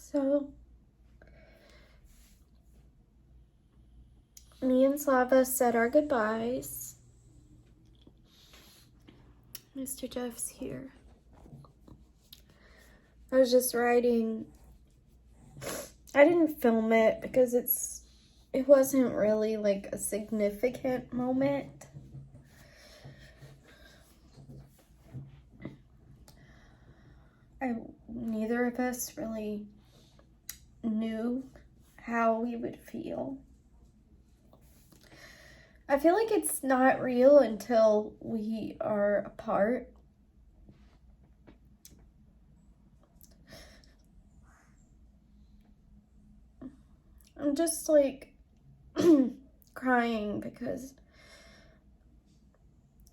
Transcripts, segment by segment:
So, me and Slava said our goodbyes. Mr. Jeff's here. I was just writing. I didn't film it because it wasn't really like a significant moment. Neither of us really knew how we would feel. I feel like it's not real until we are apart. I'm just like crying because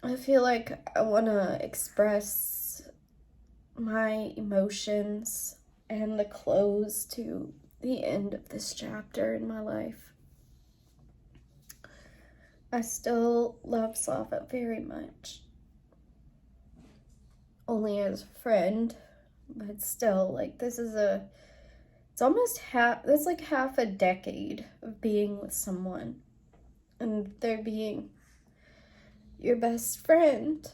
I feel like I want to express my emotions and the close to the end of this chapter in my life. I still love Slava very much. Only as a friend, but still, like, it's almost that's like half a decade of being with someone and they're being your best friend.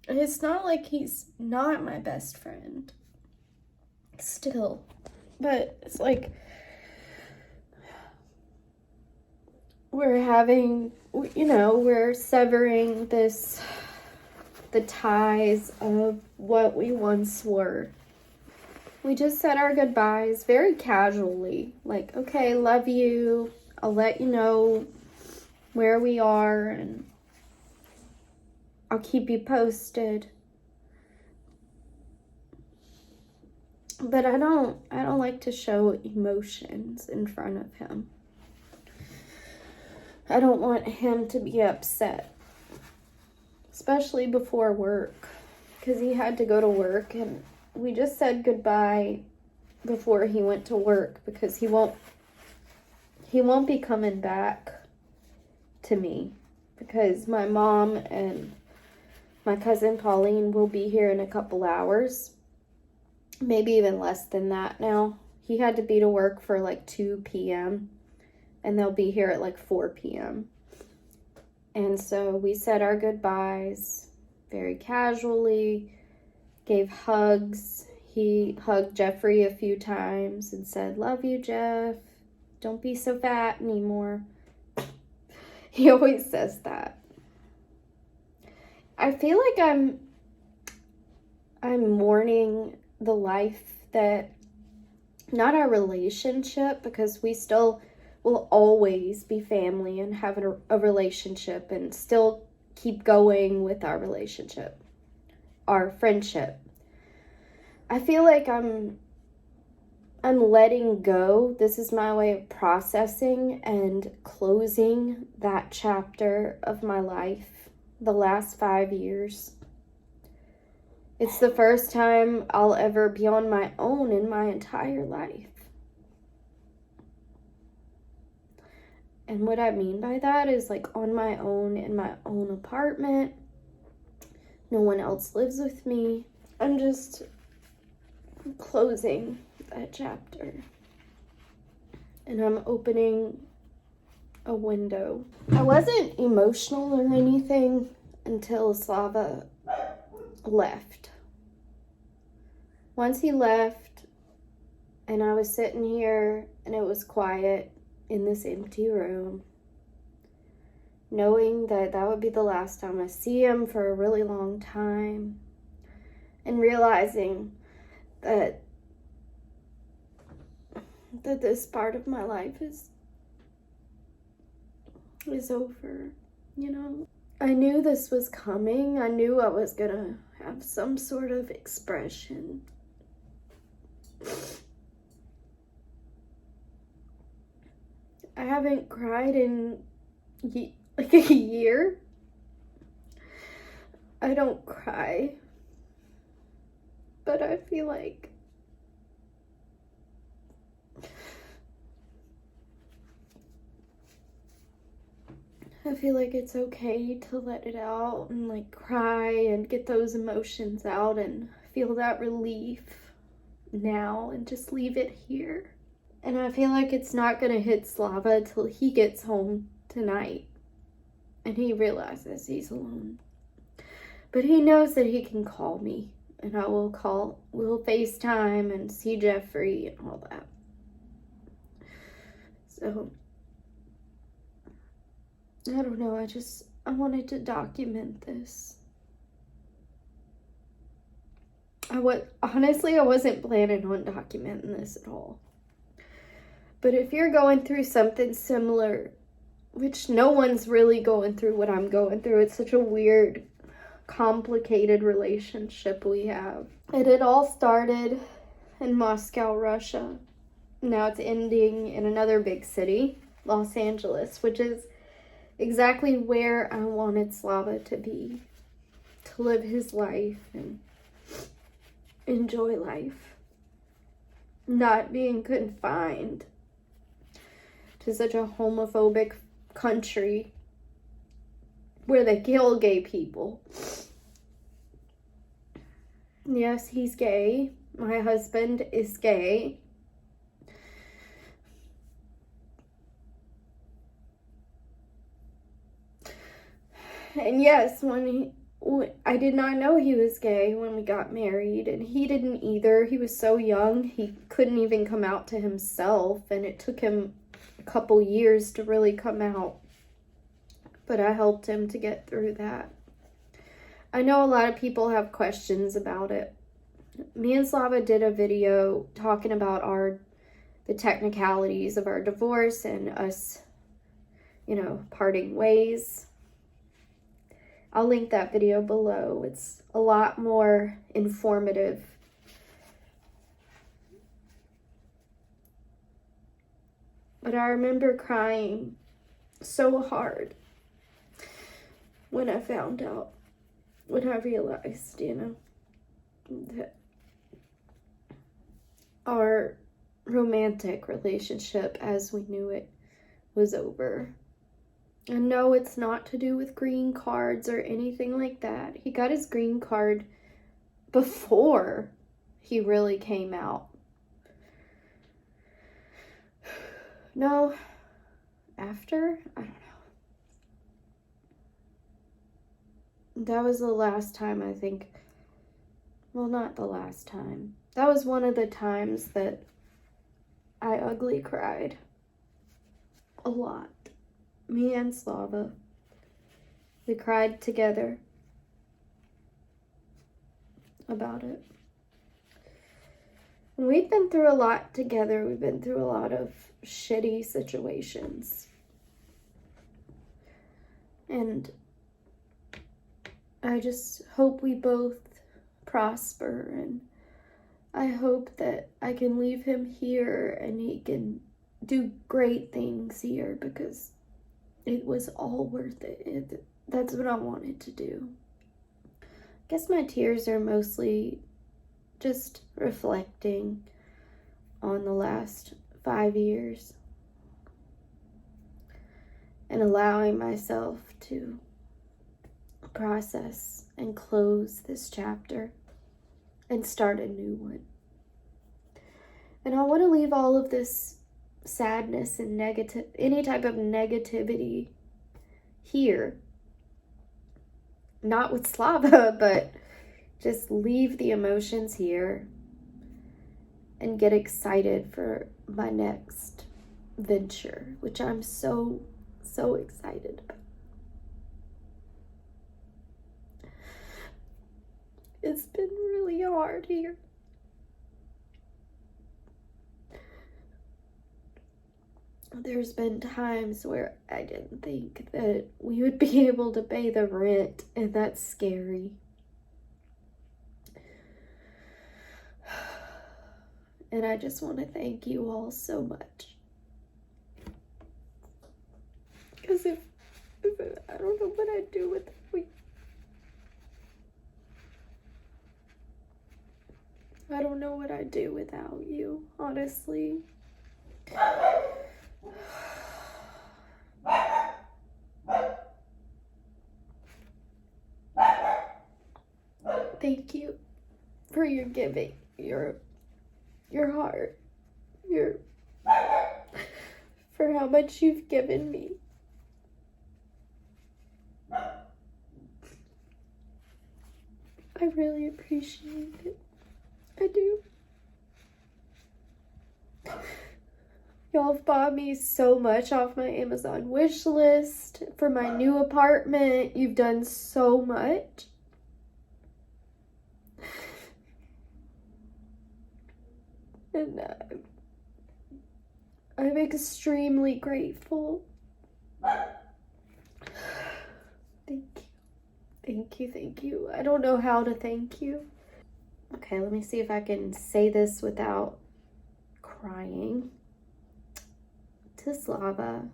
And it's not like he's not my best friend. Still. But it's like we're severing the ties of what we once were. We just said our goodbyes very casually. Like, okay, love you. I'll let you know where we are and I'll keep you posted. But I don't like to show emotions in front of him. I don't want him to be upset, especially before work, because he had to go to work, and we just said goodbye before he went to work because he won't be coming back to me because my mom and my cousin Pauline will be here in a couple hours, maybe even less than that now. He had to be to work for like 2 p.m. and they'll be here at like 4 p.m. And so we said our goodbyes very casually, gave hugs. He hugged Jeffrey a few times and said, "Love you, Jeff. Don't be so fat anymore." He always says that. I feel like I'm mourning the life that, not our relationship, because we still will always be family and have a relationship and still keep going with our relationship, our friendship. I feel like I'm letting go. This is my way of processing and closing that chapter of my life, the last 5 years. It's the first time I'll ever be on my own in my entire life. And what I mean by that is like on my own in my own apartment. No one else lives with me. I'm just closing that chapter. And I'm opening a window. I wasn't emotional or anything until Slava left. Once he left and I was sitting here and it was quiet in this empty room, knowing that would be the last time I see him for a really long time, and realizing that this part of my life is over, I knew this was coming. I knew I was gonna have some sort of expression. I haven't cried in like a year. I don't cry, but I feel like it's okay to let it out and like cry and get those emotions out and feel that relief. now and just leave it here. And I feel like it's not going to hit Slava till he gets home tonight and he realizes he's alone. But he knows that he can call me, and we'll FaceTime and see Jeffrey and all that. So, I don't know, I wanted to document this. Honestly, I wasn't planning on documenting this at all. But if you're going through something similar, which no one's really going through what I'm going through, it's such a weird, complicated relationship we have. And it all started in Moscow, Russia. Now it's ending in another big city, Los Angeles, which is exactly where I wanted Slava to be, to live his life and enjoy life, not being confined to such a homophobic country where they kill gay people. Yes, he's gay. My husband is gay. And yes, I did not know he was gay when we got married, and he didn't either. He was so young, he couldn't even come out to himself, and it took him a couple years to really come out. But I helped him to get through that. I know a lot of people have questions about it. Me and Slava did a video talking about the technicalities of our divorce and us, parting ways. I'll link that video below. It's a lot more informative. But I remember crying so hard when I found out, when I realized, that our romantic relationship as we knew it was over. And no, it's not to do with green cards or anything like that. He got his green card before he really came out. No, after? I don't know. That was the last time, I think. Well, not the last time. That was one of the times that I ugly cried. A lot. Me and Slava. We cried together about it. And we've been through a lot together. We've been through a lot of shitty situations. And I just hope we both prosper, and I hope that I can leave him here and he can do great things here, because it was all worth it. That's what I wanted to do. I guess my tears are mostly just reflecting on the last 5 years and allowing myself to process and close this chapter and start a new one. And I want to leave all of this sadness and any type of negativity here. Not with Slava, but just leave the emotions here and get excited for my next venture, which I'm so excited about. It's been really hard here. There's been times where I didn't think that we would be able to pay the rent, and that's scary. And I just want to thank you all so much. Because if I don't know what I'd do without you. I don't know what I'd do without you, honestly. Thank you for your giving, your your heart, for how much you've given me. I really appreciate it. I do. Y'all have bought me so much off my Amazon wish list for my new apartment. You've done so much. And I'm extremely grateful. Thank you. Thank you, thank you. I don't know how to thank you. Okay, let me see if I can say this without crying. To Slava,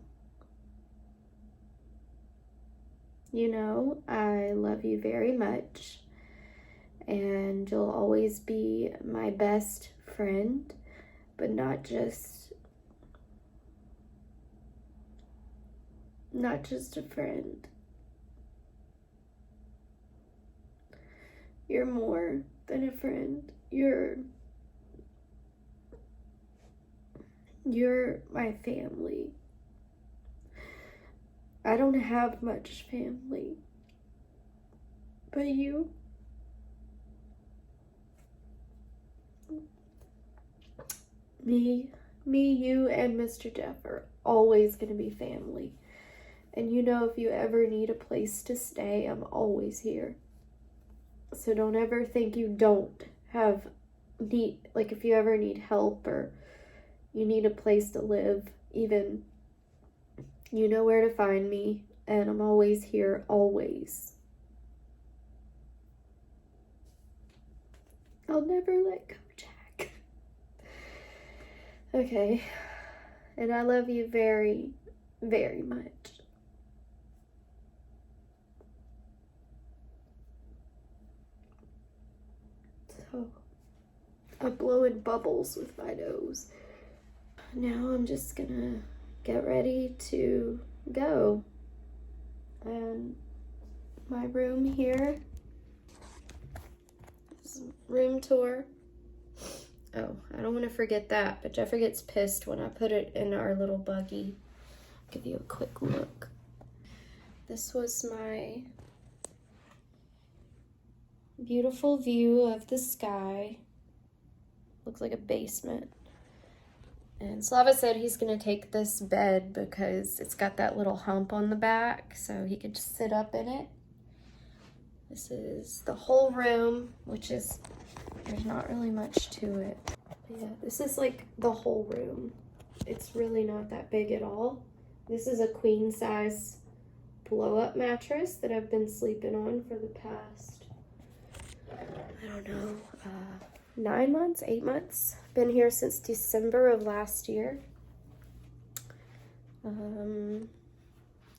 you know, I love you very much, and you'll always be my best friend, but not just a friend. You're more than a friend. You're my family. I don't have much family, but you, you and Mr. Jeff are always going to be family. And you know, if you ever need a place to stay, I'm always here. So don't ever think you don't like if you ever need help or you need a place to live, even, you know where to find me, and I'm always here, always. I'll never let go, Jack. Okay, and I love you very, very much. So, I'm blowing bubbles with my nose. Now I'm just gonna get ready to go. And my room here is room tour. Oh, I don't want to forget that, but Jeffrey gets pissed when I put it in our little buggy. I'll give you a quick look. This was my beautiful view of the sky. Looks like a basement. And Slava said he's gonna take this bed because it's got that little hump on the back, so he could just sit up in it. This is the whole room, which is, there's not really much to it. But yeah, this is like the whole room. It's really not that big at all. This is a queen size blow-up mattress that I've been sleeping on for the past, I don't know, 9 months, 8 months. Been here since December of last year.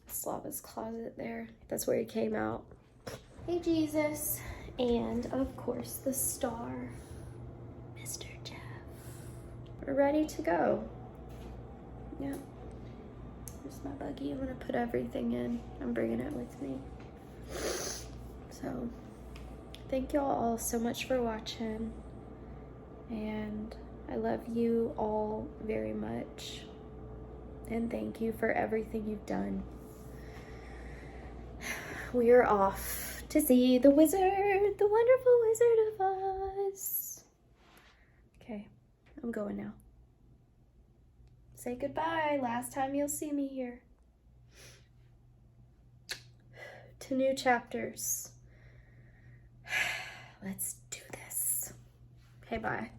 Slava's closet there. That's where he came out. Hey, Jesus. And of course, the star, Mr. Jeff. We're ready to go. Yeah. Here's my buggy. I'm gonna put everything in. I'm bringing it with me. So, thank y'all all so much for watching. And I love you all very much. And thank you for everything you've done. We are off to see the wizard, the wonderful Wizard of Oz. Okay, I'm going now. Say goodbye. Last time you'll see me here. To new chapters. Let's do this. Okay, bye.